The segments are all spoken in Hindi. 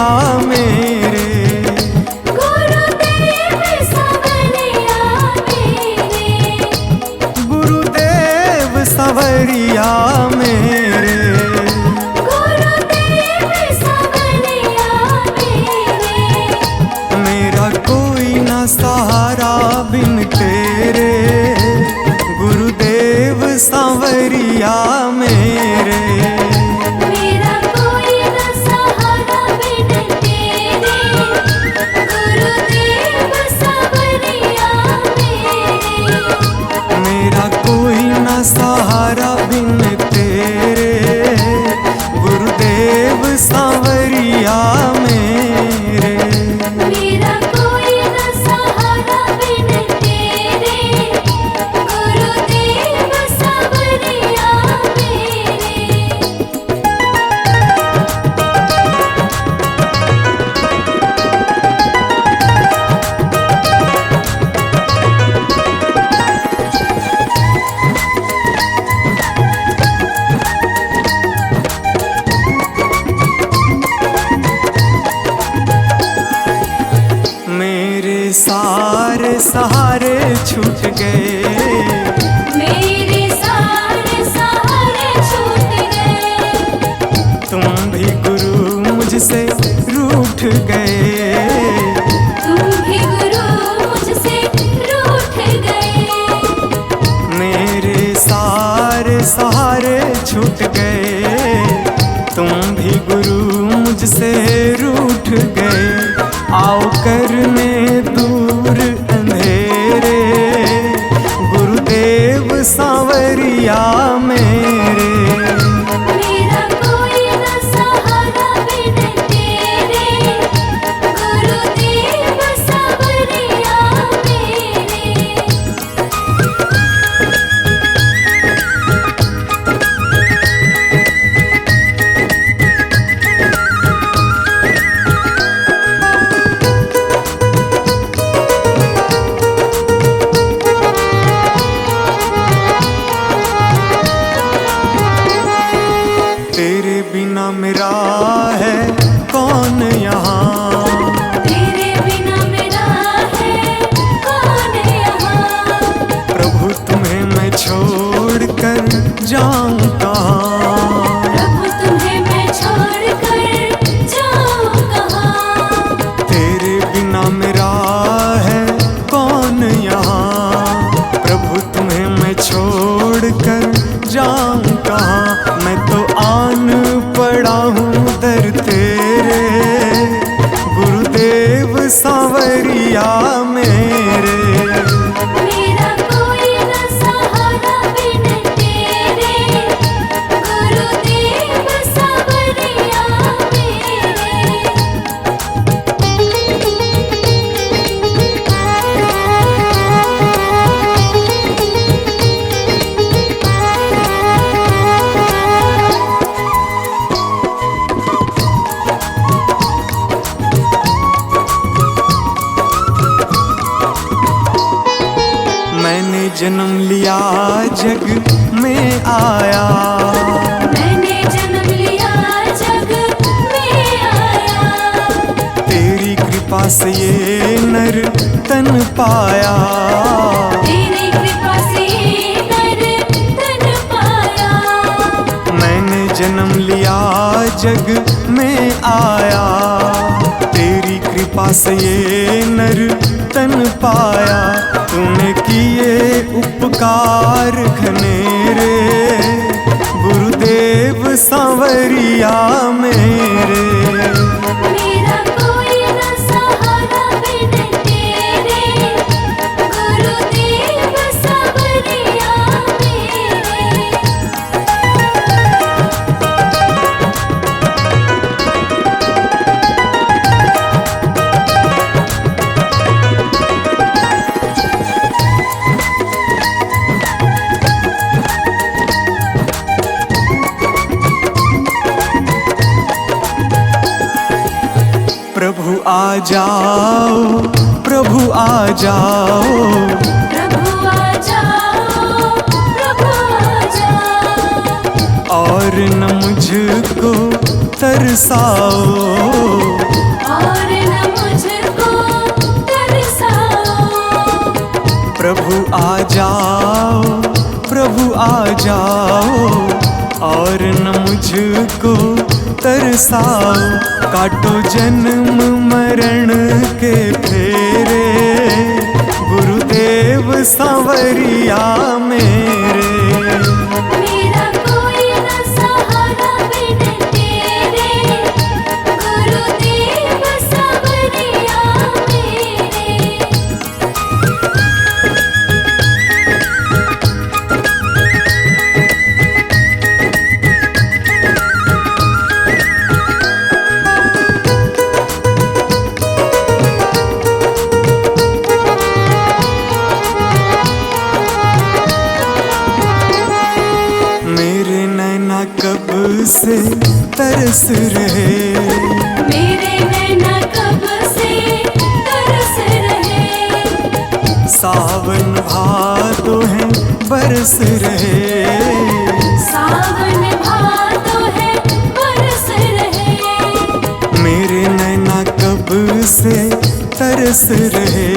सांवरिया मेरे, गुरुदेव सांवरिया मेरे, गुरुदेव सांवरिया मेरे, गुरुदेव सांवरिया मेरे। मेरा कोई न सहारा बिन तेरे, गुरुदेव सांवरिया मेरे। मेरा कोई न सहारा बिन तेरे, गुरुदेव सांवरिया मेरे। मेरा कोई न सहारा बिन तेरे, गुरुदेव सांवरिया मेरे। मेरा कोई न सहारा बिन तेरे, गुरुदेव सांवरिया मेरे। मेरे सारे सहारे छूट गए, मेरे सारे सहारे छूट गए। तुम भी गुरु मुझसे रूठ गए, तुम भी गुरु मुझसे रूठ गए। मेरे सारे सहारे छूट गए, तुम भी गुरु मुझसे रूठ गए। आओ करने दूर अंधेरे, गुरुदेव सांवरिया मेरे। मेरा कोई न सहारा बिन तेरे, गुरुदेव सांवरिया मेरे। तेरे बिना मेरा है कौन यहाँ, तेरे बिना मेरा है कौन यहाँ। प्रभु तुम्हें मैं छोड़ कर जाऊँ कहाँ। प्रभु तुम्हें मैं छोड़ कर जाऊँ कहाँ। तेरे बिना मेरा है कौन यहाँ, प्रभु तुम्हें मैं छोड़ कर जाऊँ कहाँ। मैं तो आन पड़ा हूँ दर तेरे, गुरुदेव सांवरिया मेरे। मेरा कोई न सहारा बिन तेरे, गुरुदेव सांवरिया मेरे। मैंने जन्म लिया जग में आया, मैंने जन्म लिया जग में आया। तेरी कृपा से ये नर तन पाया। तेरी कृपा से नर तन पाया। मैंने जन्म लिया जग में आया, तेरी कृपा से ये नर तन पाया। तूने किए उपकार घनेरे, गुरुदेव सांवरिया मेरे। मेरा कोई न सहारा बिन तेरे, गुरुदेव सांवरिया मेरे। प्रभु आ जाओ, प्रभु आ जाओ, प्रभु आ जाओ, प्रभु आ जाओ। और न मुझको तरसाओ, प्रभु आ जाओ, प्रभु आ जाओ, और न मुझको तरसाओ। काटो जन्म मरण के फेरे, गुरुदेव सांवरिया मेरे। मेरा कोई न सहारा बिन तेरे, गुरुदेव सांवरिया मेरे। मेरे नैना कब से तरस रहे, मेरे नैना कब से तरस रहे। सावन भादो है बरस रहे, सावन भादो है बरस रहे। मेरे नैना कब से तरस रहे,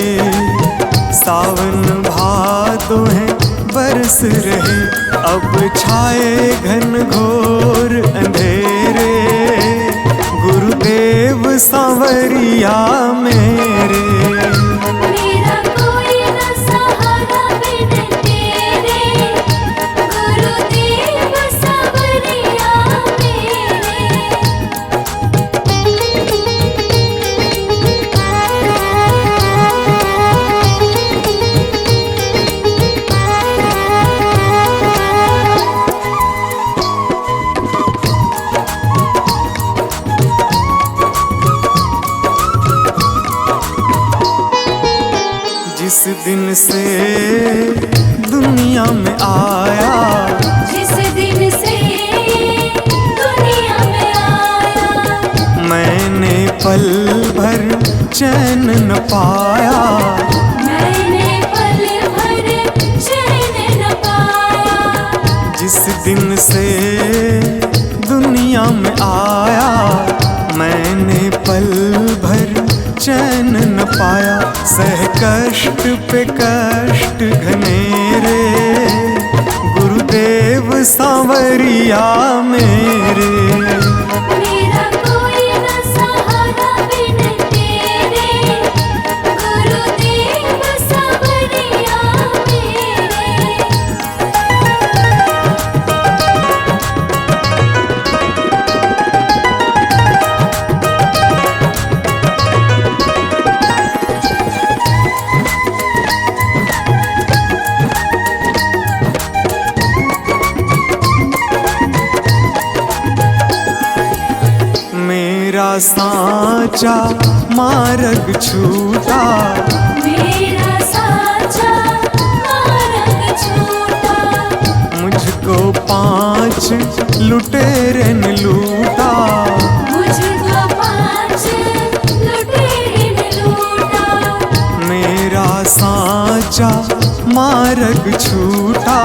सावन भादो है बरस रहे। अब छाए घन घोर अंधेरे, गुरुदेव सांवरिया मेरे। मेरा कोई न सहारा बिन तेरे, गुरुदेव सांवरिया जिस दिन से दुनिया में आया, जिस दिन से दुनिया में आया। मैंने पल भर चैन न पाया, मैंने पल भर चैन न पाया। जिस दिन से दुनिया में आया, मैंने पल भर चैन न पाया। सह कष्ट पे कष्ट घनेरे, गुरुदेव सांवरिया मेरे। मेरा कोई न सहारा बिन तेरे, गुरुदेव सांवरिया मेरे। मेरा साचा मार्ग छूटा, मेरा साचा मार्ग छूटा। मुझको 5 लुटेरे ने लूटा, मुझको 5 लुटेरे ने लूटा। मेरा साचा मार्ग छूटा,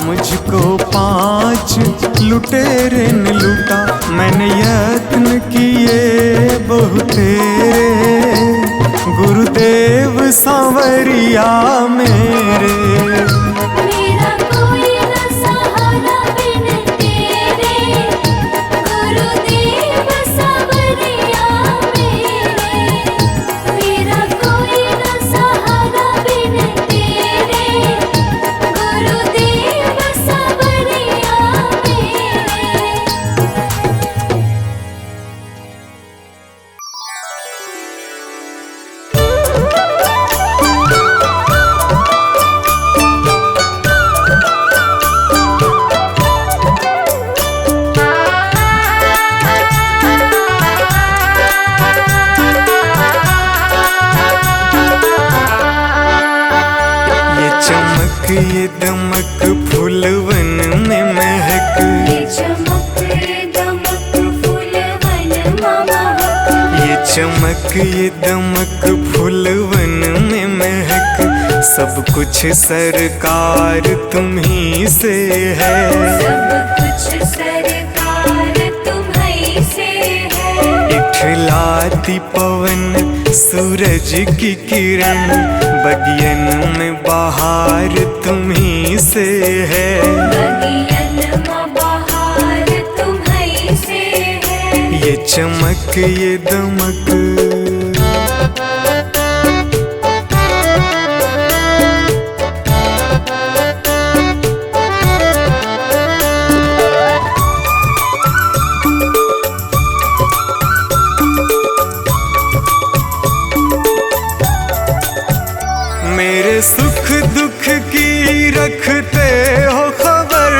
मुझको 5 लुटेरे ने लूटा। मैंने यत्न किए बहुतेरे, गुरुदेव सांवरिया मेरे। मेरा कोई न सहारा बिन तेरे, गुरुदेव सांवरिया मेरे। मेरा कोई न सहारा बिन तेरे, गुरुदेव सांवरिया मेरे। ये दमक फूलवन में महक, ये चमक दमक फूलवन महक। ये चमक ये दमक फूलवन में महक। सब कुछ सरकार तुम्ही से है, सब कुछ सरकार तुम्हीं से है। इठलाती पवन सूरज की किरण, बगियन में बहार तुम्ही से है। बगियन में बहार तुम्हीं से है। ये चमक ये दमक, मेरे सुख दुख की रखते हो खबर,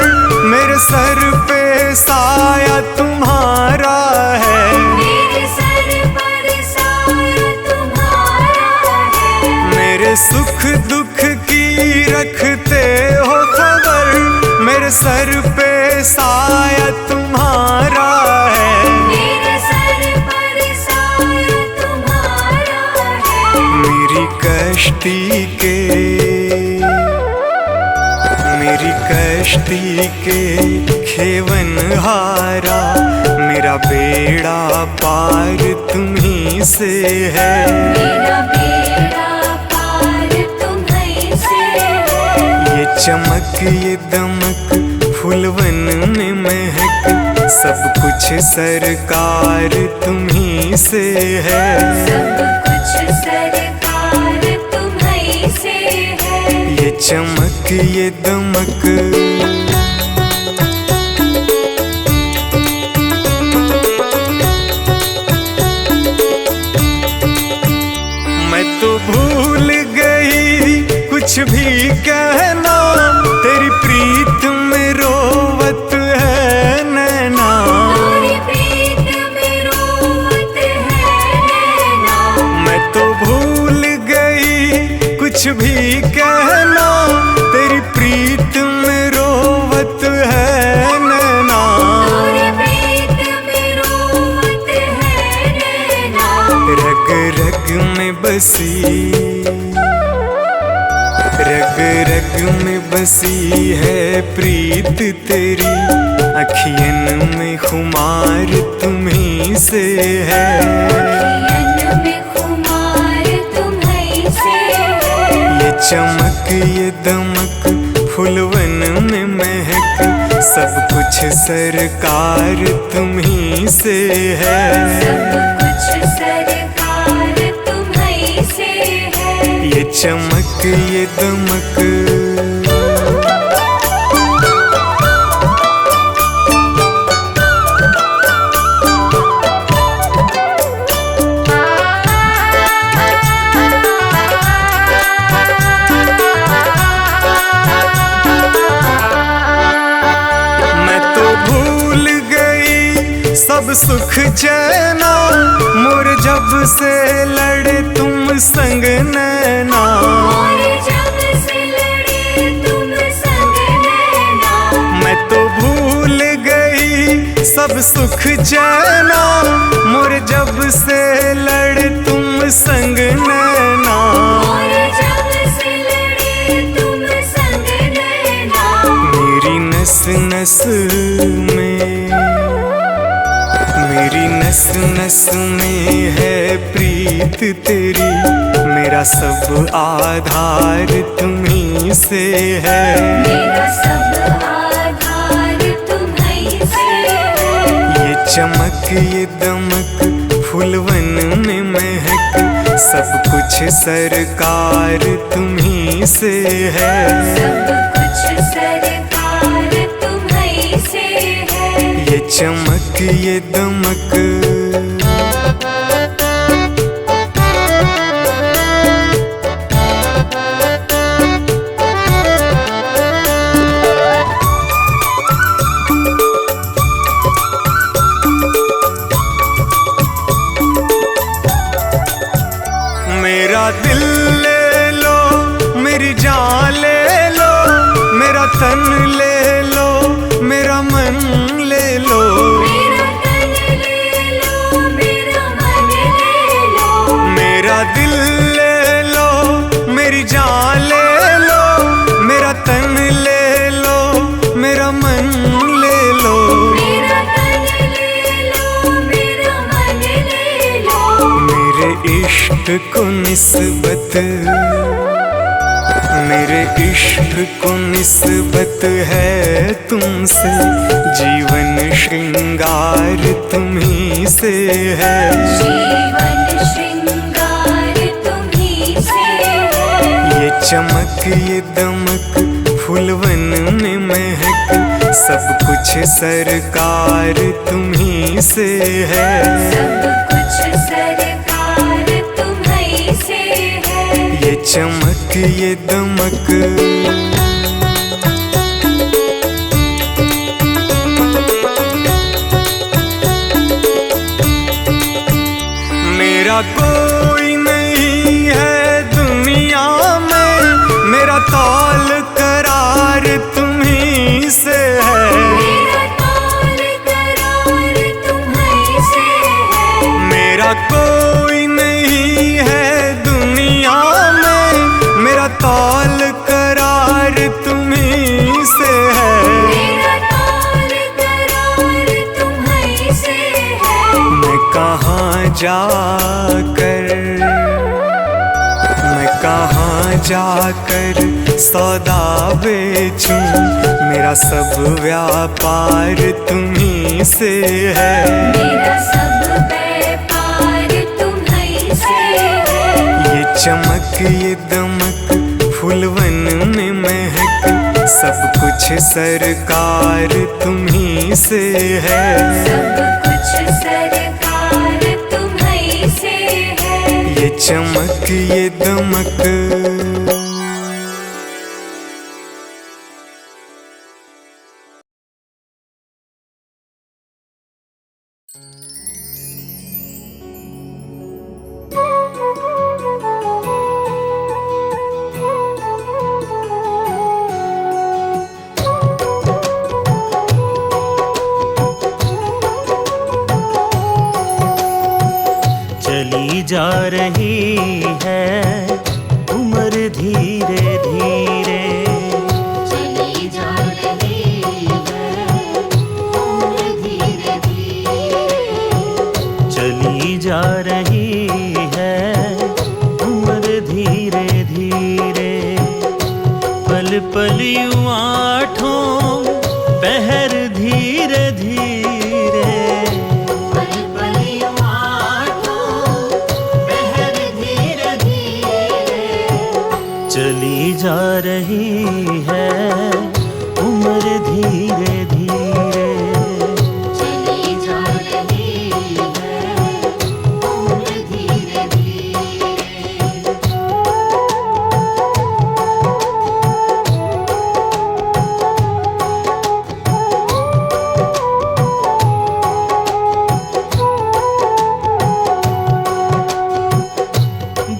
मेरे सर पे साया तुम्हारा है। मेरे सर पर साया तुम्हारा है। मेरे सुख दुख की रखते हो खबर, मेरे सर पे साया तुम्हारा है। मेरे सर पर साया तुम्हारा है। मेरी कश्ती के खेवन हारा, मेरा बेड़ा पार तुम्ही से है। मेरा बेड़ा पार तुम्हीं से है। ये चमक ये दमक फूलवन में महक, सब कुछ सरकार तुम्ही से है। सब कुछ सरकार तुम्हीं से है। ये चमक ये दमक, मैं तो भूल गई कुछ भी कहना, तेरी प्रीत में रोवत है नैना। तेरी प्रीत में रोवत है नैना। मैं तो भूल गई कुछ भी कहना, तेरी प्रीत में रोवत है नैना। तेरी प्रीत में रोवत है नैना। रग रग में बसी, रग रग में बसी है प्रीत तेरी, अखियन में खुमार तुम्ही से है। अखियन में खुमार तुम्हीं से है। ये चमक ये दमक फूलवन में महक, सब कुछ सरकार तुम्ही से है। सब कुछ सरकार तुम्हीं से है। ये चमक ये दमक, मैं तो भूल गई सब सुख चैना, मोर जब से लड़े तुम संग नैना। और जब से लड़े तुम संग नैना। मैं तो भूल गई सब सुख चैना, मोर जब से लड़े तुम संग नैना। और जब से लड़े तुम संग नैना। मेरी नस नस में, मेरी नस नस में है प्रीत तेरी, मेरा सब आधार तुम्ही से है। मेरा सब आधार तुम्हीं से है। ये चमक ये दमक फूलवन में महक, सब कुछ सरकार तुम्ही से है। सब कुछ सरकार तुम्हीं से है। ये चमक ये दमक, मेरा दिल ले लो, मेरी जान ले लो, मेरा तन ले लो, मेरा मन ले लो। मेरा तन ले इश्क को निस्बत, मेरे इश्क को निस्बत है तुमसे, जीवन श्रृंगार तुम्ही से है। जीवन श्रृंगार तुम्ही से है। ये चमक ये दमक फूलवन में महक, सब कुछ सरकार तुम्ही से है। सब कुछ सरकार तुम्ही से है। ये चमक ये दमक मेरा कोई नहीं है दुनिया में, मेरा तौल करार तुम्ही से है। मेरा तौल करार तुम्ही से है। मेरा कोई नहीं है दुनिया में, मेरा तौल करार तुम्ही से है। मेरा तौल करार तुम्ही से है। मैं कहाँ जाकर सौदा बेचूं, मेरा सब व्यापार तुम्ही से है। मेरा सब व्यापार तुम्ही से है। ये चमक ये दमक फूलवन में महक, सब कुछ सरकार तुम्ही से है। सब कुछ सरकार तुम्ही से है। ये चमक ये दमक चली जा रही है उम्र धीरे धीरे, चली जा रही है उम्र धीरे धीरे। चली जा रही है उम्र धीरे धीरे। पल पल यूं आठों पहर धीरे धीरे। पल पल यूं आठों पहर धीरे धीरे। चली जा रही है उम्र धीरे धीरे। चली जा रही है उम्र धीरे धीरे।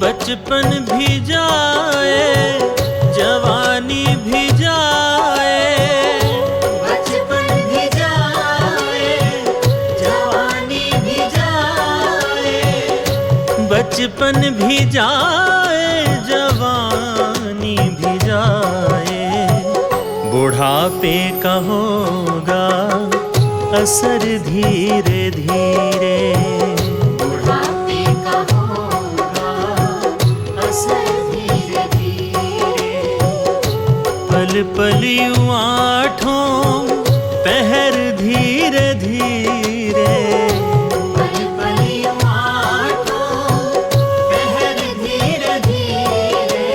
बचपन भी जाए जवानी भी जाए। बचपन भी जाए जवानी भी जाए। बचपन भी जाए जवानी भी जाए। बुढ़ापे का होगा असर धीरे धीरे। बुढ़ापे का होगा असर धीरे धीरे। पल पल यूं आठों पहर धीरे धीरे। पल पल यूं आठों पहर धीरे धीरे।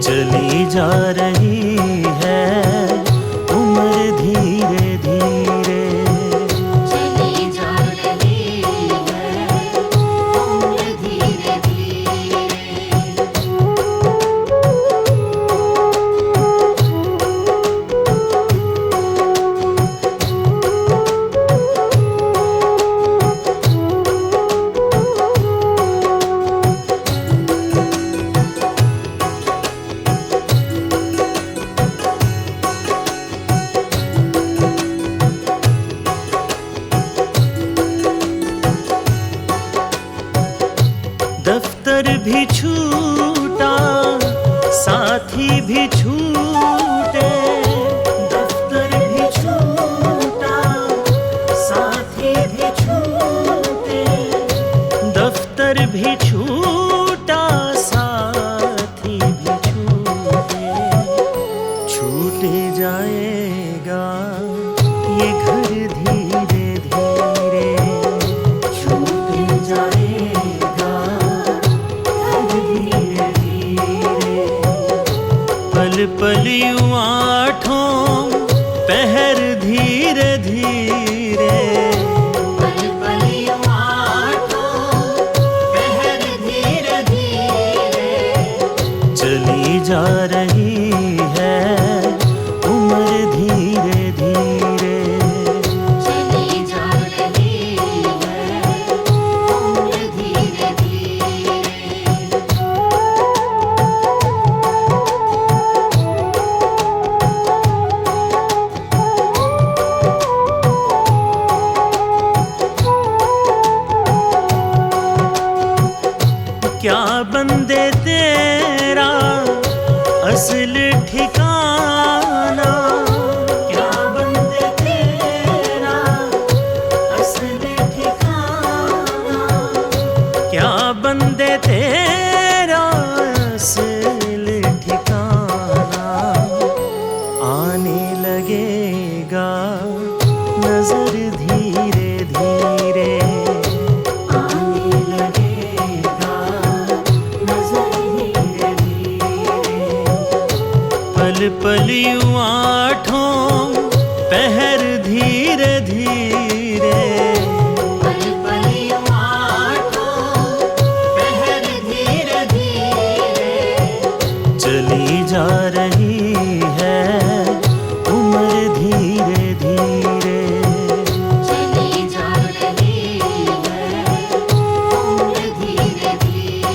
चली जा रही है उम्र धीरे धीरे। चली जा रही है उम्र धीरे धीरे। दफ्तर भी छूटा साथी भी छूटे। दफ्तर भी छूटा साथी भी छूटे। दफ्तर भी पल पल यूं आठों पहर धीरे धीरे, पल पल यूं आठों पहर धीरे धीरे, चली जा रही है उम्र धीरे धीरे। चली जा रही है उम्र धीरे धीरे। क्या बंदे तेरा असल ठिकाना, क्या बंदे तेरा असल ठिकाना, क्या बंदे तेरा असल ठिकाना, आने लगेगा नजर धीरे धीरे। आने लगेगा नजर धीरे धीरे। पल पल यूं आठों पहर धीरे धीरे, पल पल यूं आठों पहर धीरे धीरे, चली जा रही है उम्र धीरे धीरे। चली जा रही है उम्र धीरे धीरे।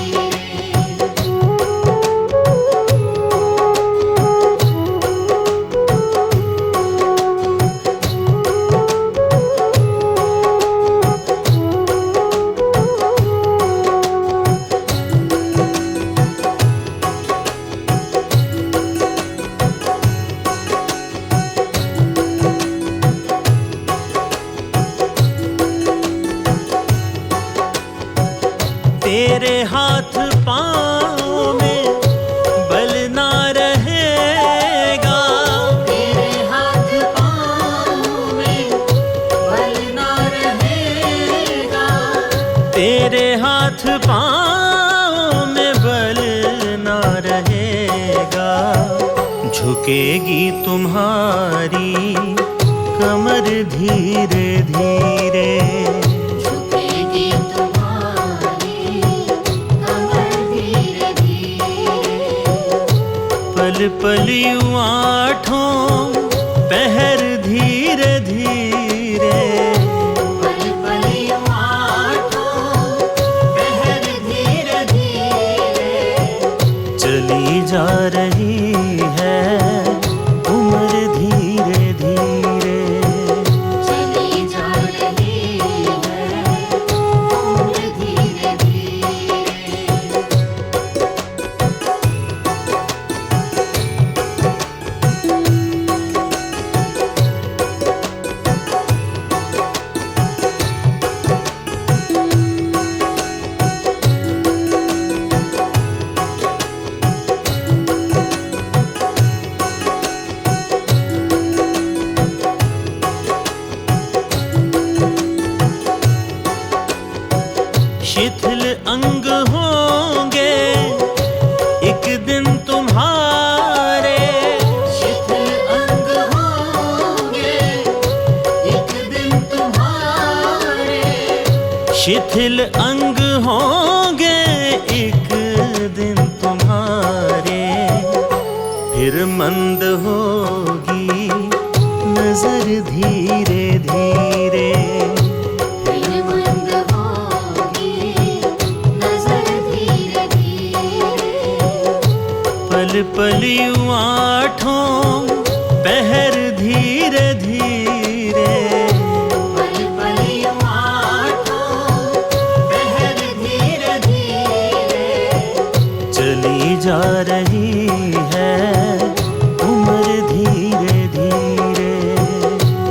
तेरे हाथ पाँव में बल ना रहेगा, तेरे हाथ पाँव में बल ना रहेगा, तेरे हाथ पाँव में बल ना रहेगा। झुकेगी तुम्हारी कमर धीरे धीरे, झुकेगी तुम्हारी कमर धीरे धीरे। पल पल यूं आठों पहर धीरे धीरे, पल पल यूं आठों पहर धीरे धीरे, चली जा रही है उम्र धीरे धीरे। चली जा रही है उम्र धीरे धीरे। शिथिल अंग होंगे एक दिन तुम्हारे, शिथिल अंग होंगे एक दिन तुम्हारे, शिथिल अंग होंगे एक दिन तुम्हारे। फिर मंद होगी नजर धीरे धीरे, फिर मंद होगी नजर धीरे धीरे। पल पल यूं आठों पहर धीरे धीरे, पल पल यूं आठों पहर धीरे धीरे, चली जा रही है उम्र धीरे धीरे।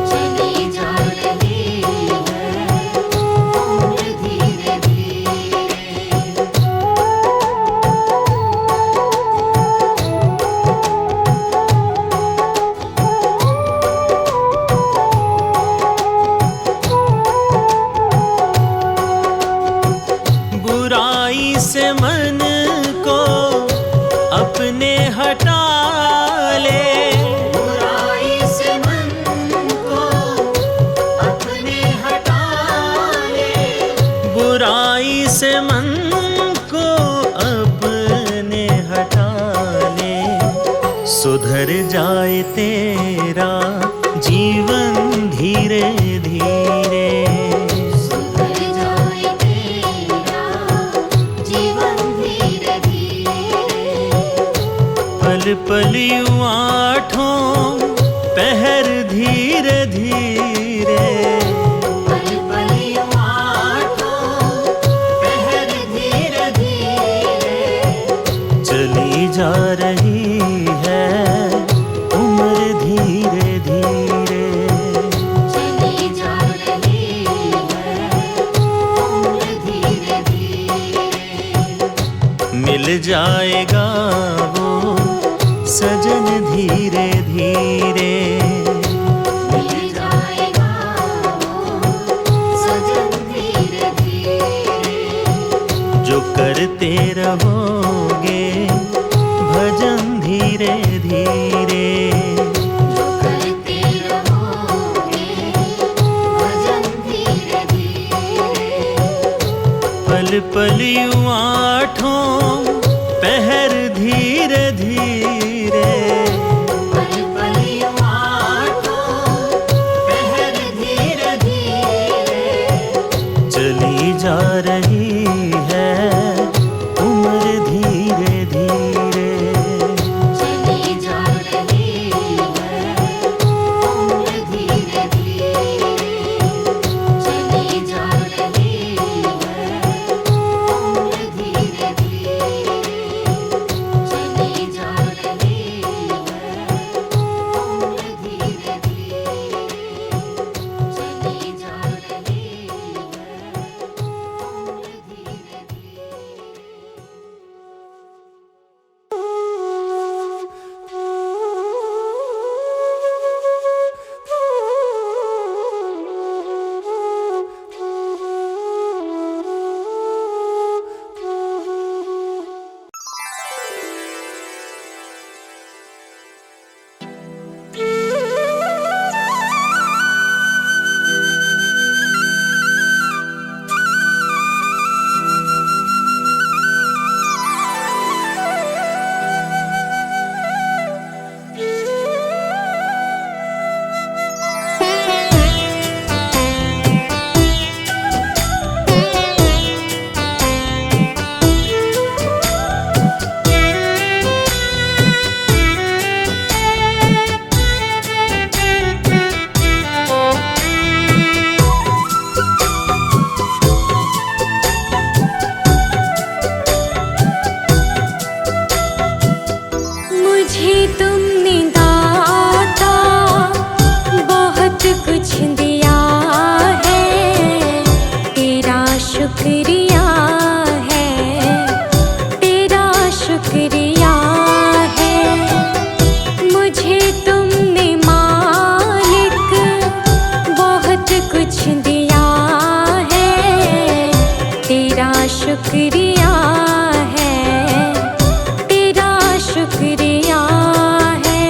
चली जा रही है उम्र धीरे धीरे। बुराई से मन को अपने हटा बुराई से मन को अपने हटा ले, सुधर जाए तेरा जीवन धीरे धीरे। सुधर जाए तेरा जीवन धीरे धीरे। पल पल यूं आठों पहर धीरे धीरे। पल पल यूं आठों पहर धीरे धीरे। चली जा रही है उम्र धीरे धीरे। चली जा रही है उम्र धीरे धीरे। मिल जाएगा वो सजन धीरे धीरे। मिल जाएगा वो सजन धीरे धीरे। जो करते रहोगे भजन धीरे धीरे। जो करते रहोगे भजन धीरे धीरे। पल पल यूं आठों पहर धीरे धीरे। पल पल यूं आठों पहर धीरे धीरे। चली जा रही है उम्र धीरे धीरे। चली जा रही है उम्र धीरे धीरे। चली जा रही है उम्र धीरे धीरे। चली जा रही है उम्र धीरे धीरे। चली जा रही है उम्र धीरे मुझे तुमने दाता बहुत कुछ दिया है, तेरा शुक्रिया है, तेरा शुक्रिया है। मुझे तुमने मालिक बहुत कुछ दिया है, तेरा शुक्रिया है, तेरा शुक्रिया है।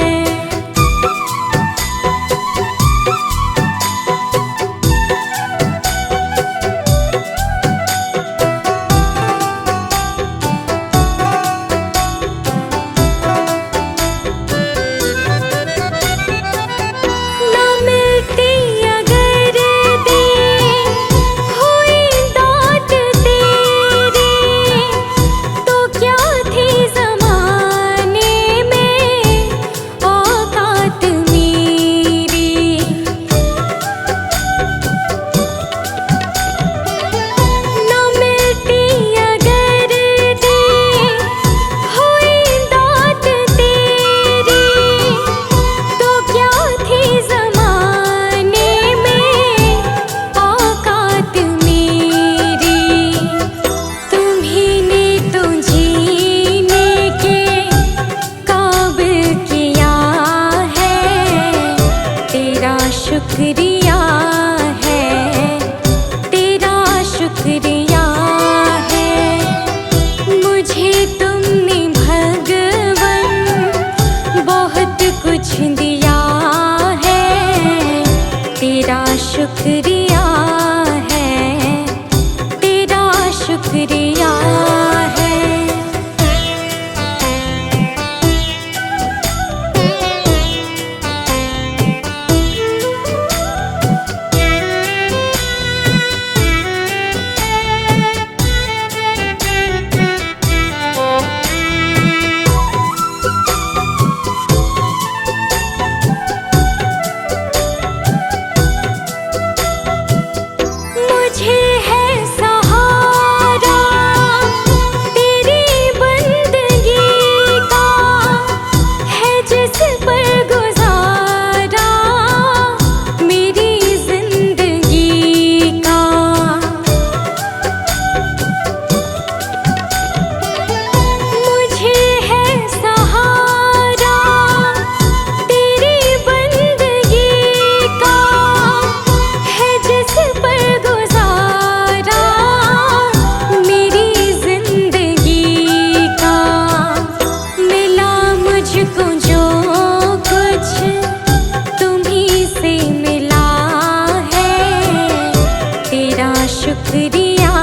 शुक्रिया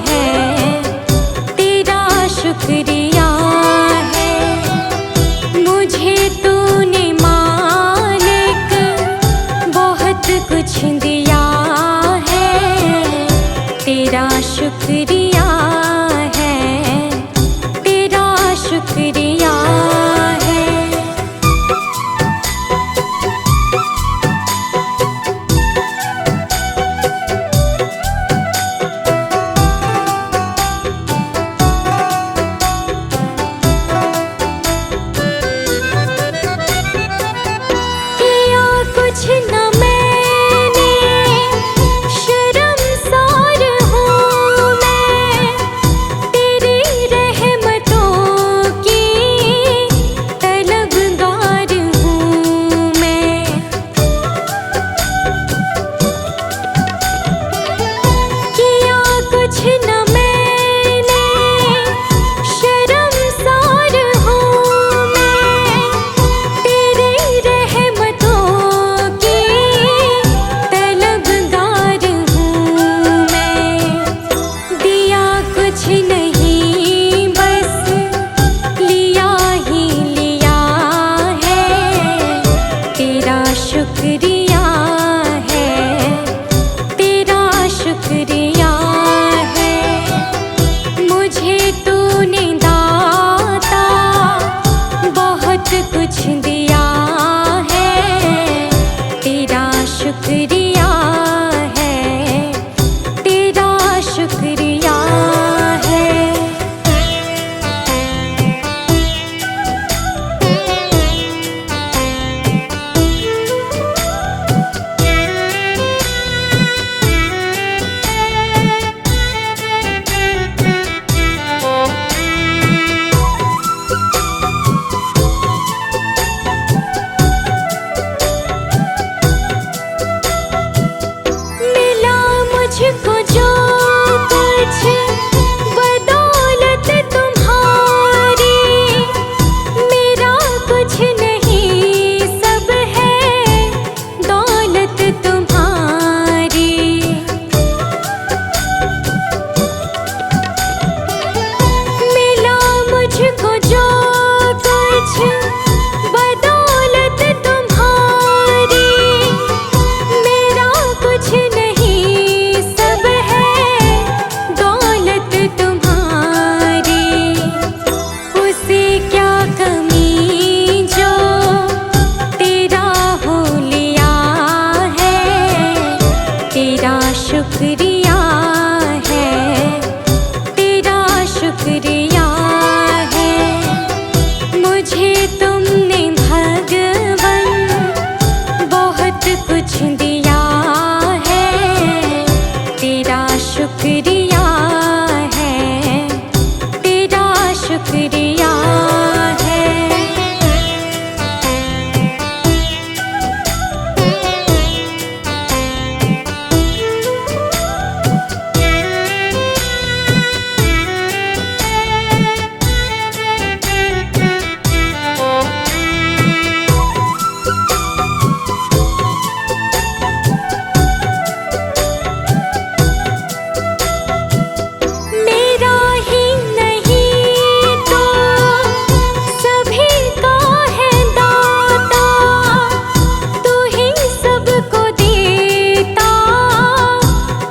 है, तेरा शुक्रिया है। मुझे तूने मालिक बहुत कुछ दिया है, तेरा शुक्रिया है, तेरा शुक्रिया है। किया कुछ न मैंने, शर्मसार हूँ मैं, तेरी रहमतों की तलबगार हूँ मैं। किया कुछ न मैंने, शर्मसार हूँ मैं, तेरी रहमतों की तलबगार हूँ मैं। दिया कुछ नहीं बस लिया ही लिया है, तेरा शुक्रिया है, तेरा शुक्रिया है। मुझे तूने दाता बहुत कुछ दिया है, तेरा शुक्रिया है, तेरा शुक्रिया है। मिला मुझको जो कुछ बदौलत तुम्हारी, मेरा कुछ नहीं सब है दौलत तुम्हारी। मिला मुझको जो कुछ बदौलत तुम्हारी, मेरा कुछ नहीं सब है दौलत तुम्हारी। उसे क्या कमी जो तेरा हो लिया है, तेरा शुक्रिया है, तेरा शुक्रिया है। मुझे तुमने भगवन बहुत कुछ दिया है, तेरा शुक्रिया है, तेरा शुक्रिया है। मेरा ही नहीं तो सभी का है दाता, तू ही सबको देता,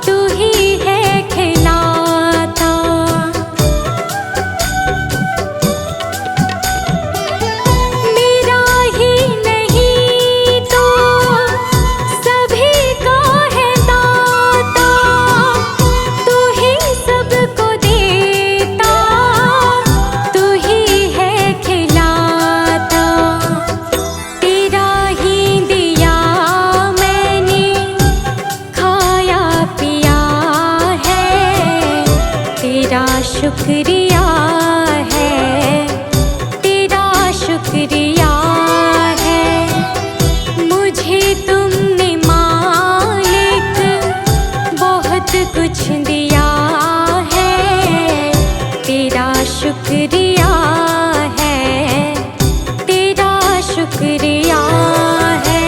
तू ही है खिलाता। मेरा ही नहीं तो सभी का है दाता, तू ही सबको देता, तू ही है खिलाता। तेरा ही दिया मैंने खाया पिया है, तेरा शुक्रिया है, तेरा शुक्रिया है। मुझे तुमने मालिक बहुत कुछ दिया है, तेरा शुक्रिया है, तेरा शुक्रिया है।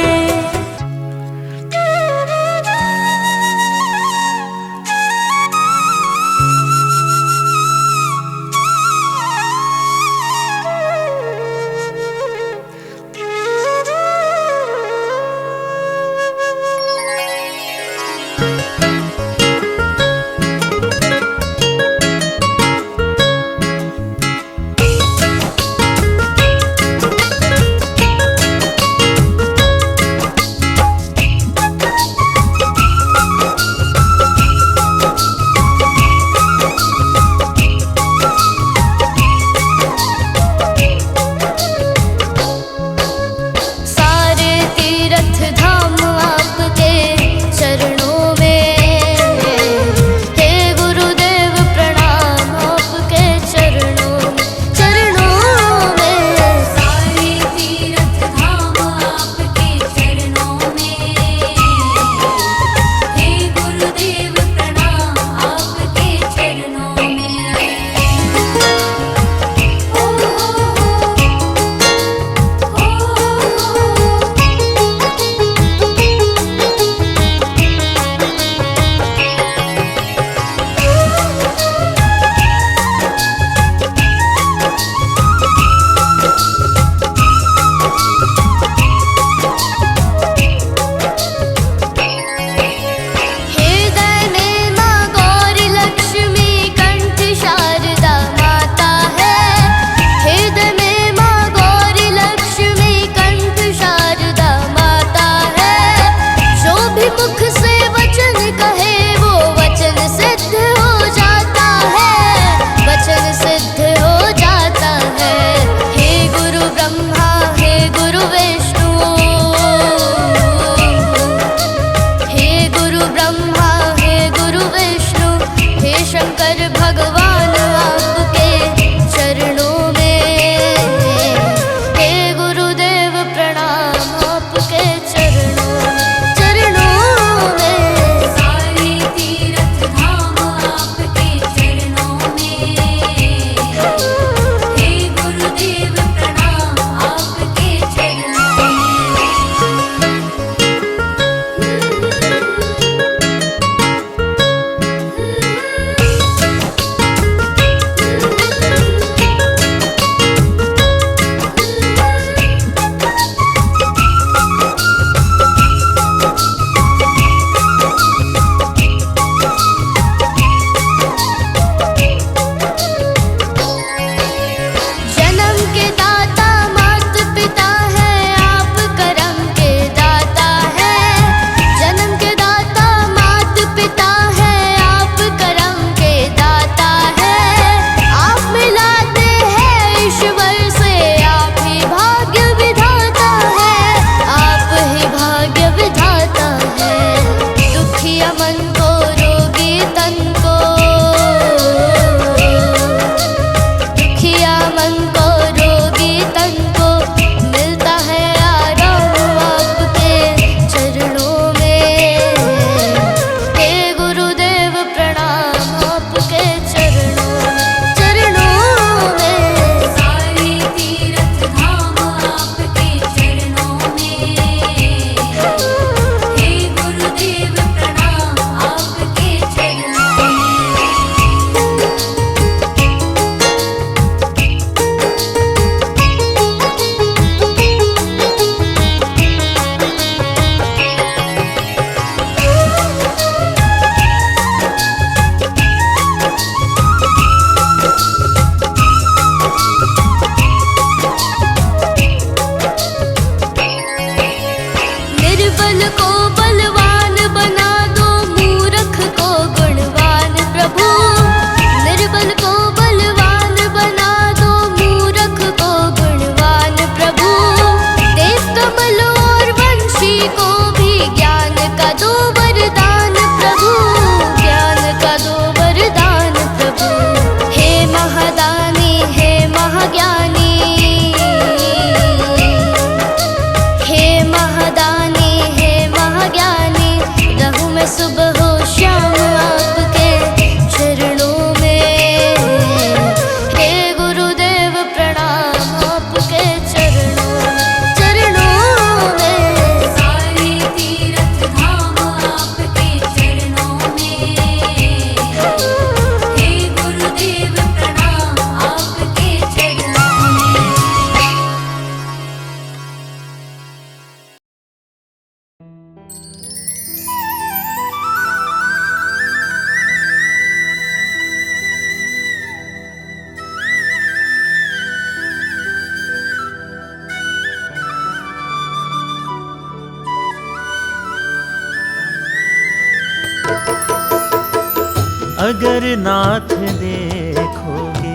अगर नाथ देखोगे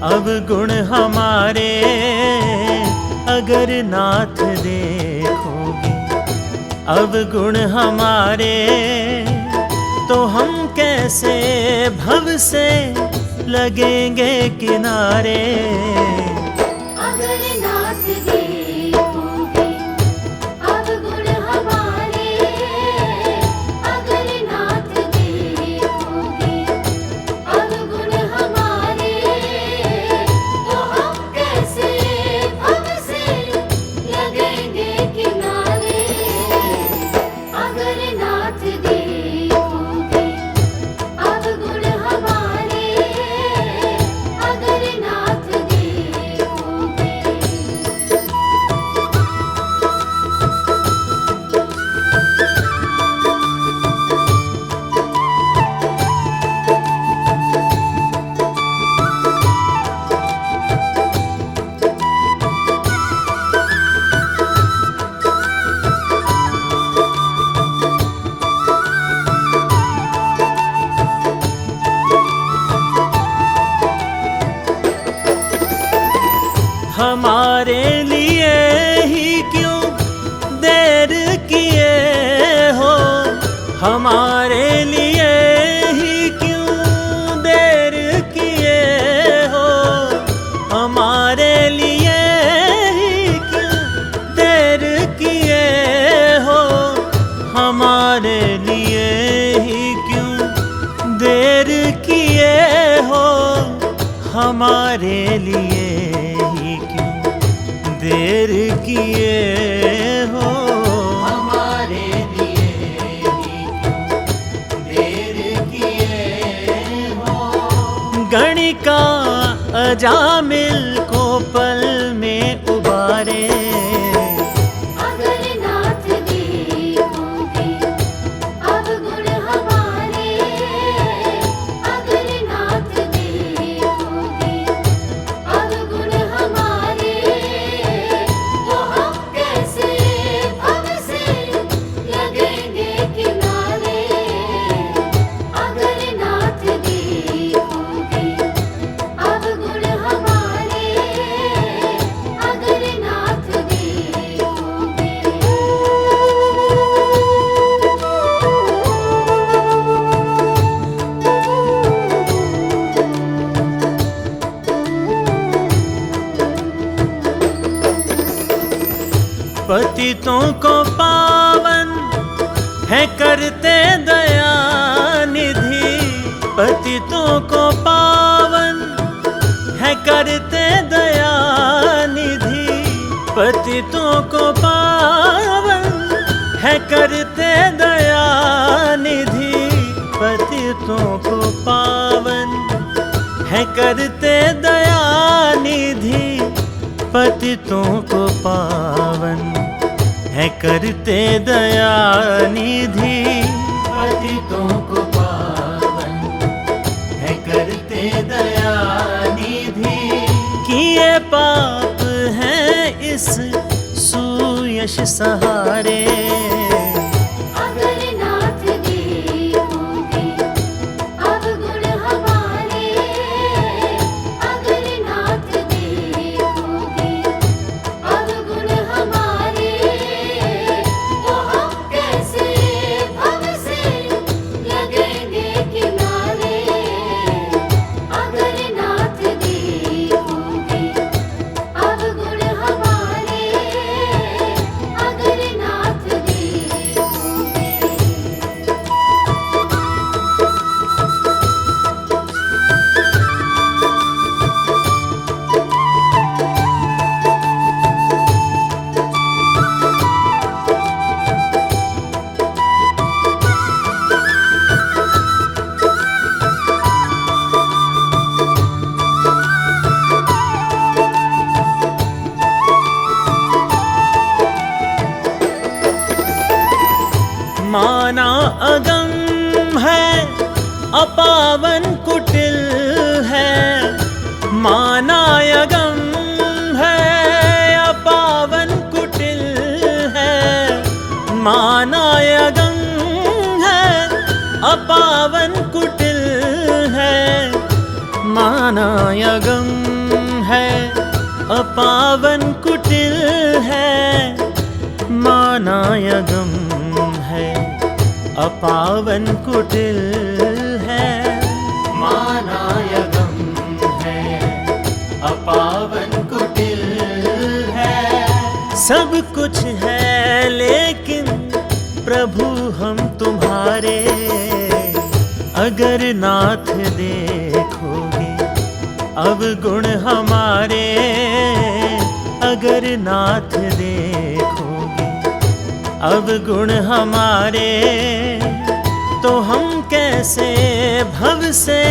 अवगुण हमारे, अगर नाथ देखोगे अवगुण हमारे, तो हम कैसे भव से लगेंगे किनारे। अगर नाथ देखोगे अवगुण हमारे, अगर नाथ देखोगे अवगुण हमारे, तो हम कैसे भव से लगेंगे किनारे। अगर नाथ देखोगे अवगुण हमारे, अगर नाथ देखोगे। हमारे लिए ही क्यों देर किए हो, हमारे लिए ही क्यों देर किए हो, हमारे लिए ही क्यों देर किए हो, हमारे लिए ही क्यों देर किए हो, हमारे लिए ही क्यों देर किए हो, हमारे लिए ही क्यों देर किए हो। गणिका अजामिल को पल में उबारे, अगर नाथ देखोगे अवगुण हमारे, अगर नाथ देखोगे अवगुण हमारे, तो हम कैसे भव से लगेंगे किनारे। अगर नाथ देखोगे अवगुण हमारे, अगर नाथ देखोगे। पतितों को पावन है करते दया निधि, पतितों को पावन है करते दया निधि, पतितों को पावन है करते दया निधि, पतितों को पावन है करते दया निधि, पतितों को पावन है करते दया निधि, पतितों को पावन है करते दया निधि। किए पाप हैं इस सुयश सहारे, अगर नाथ देखोगे अवगुण हमारे, अगर नाथ देखोगे अवगुण हमारे, तो हम कैसे भव से लगेंगे किनारे। अगर नाथ देखोगे अवगुण हमारे, अगर नाथ देखोगे। माना अगम है अपावन कुटिल है, माना अगम है अपावन कुटिल है, माना अगम है अपावन कुटिल मानायगम है अपावन कुटिल है, मानायगम है अपावन कुटिल है, मानायगम है अपावन कुटिल है। सब कुछ है लेकिन प्रभु हम तुम्हारे, अगर नाथ देखोगे अवगुण हमारे, अगर नाथ देखोगे अवगुण हमारे, तो हम कैसे भव से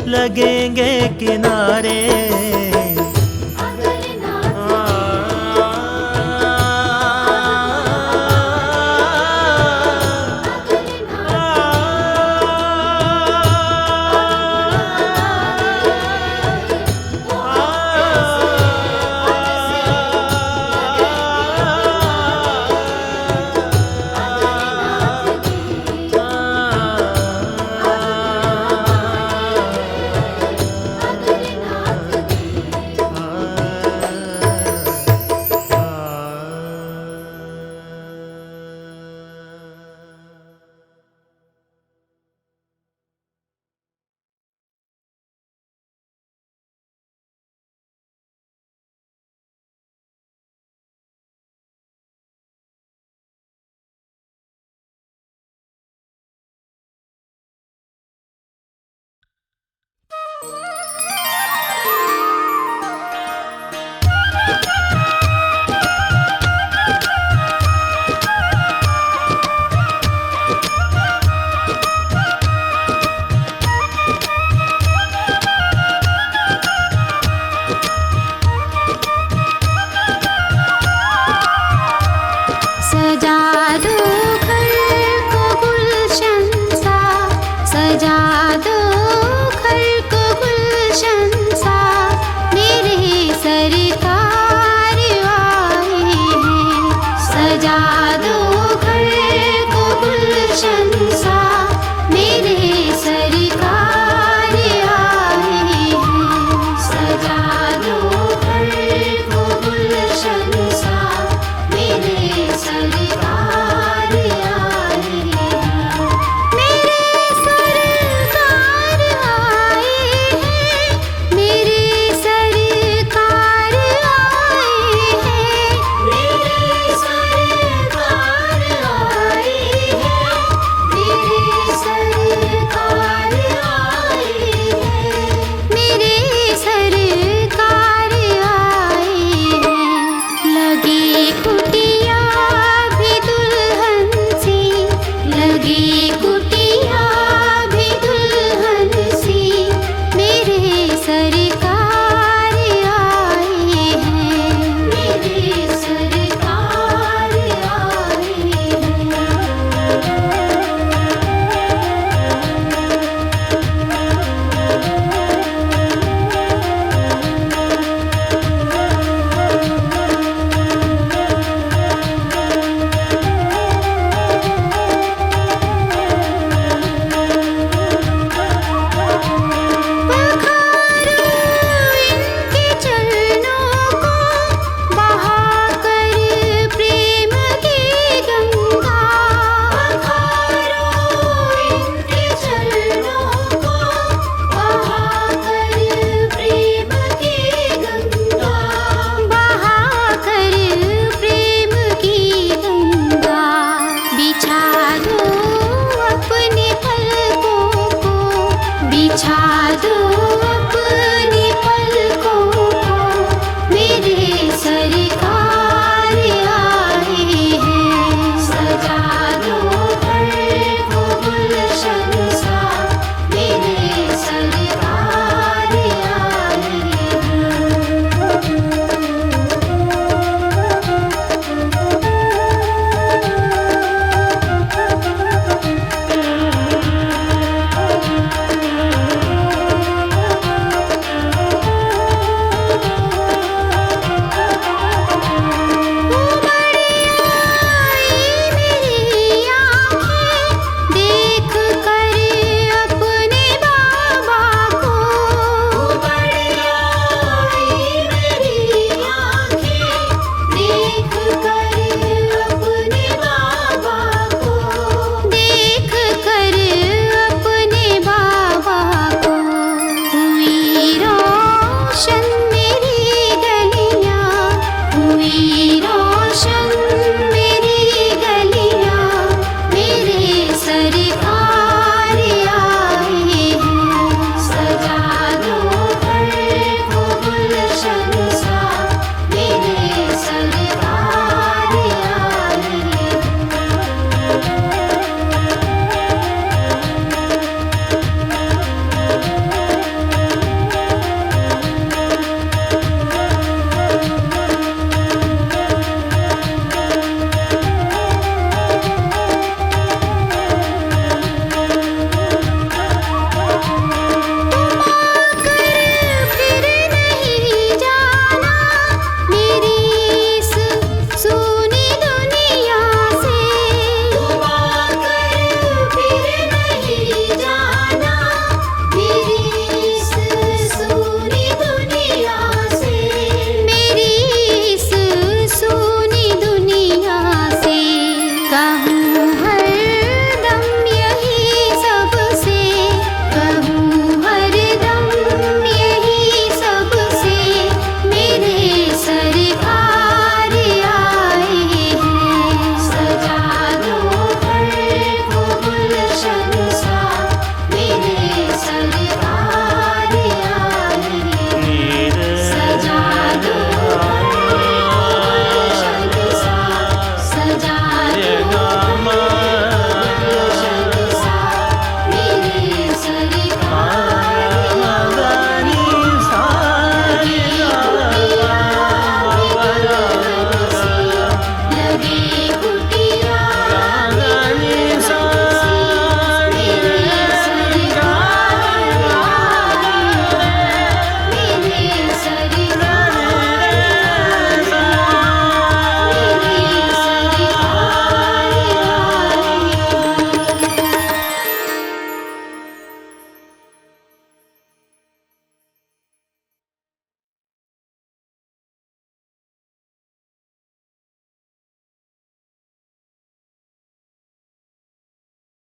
लगेंगे किनारे।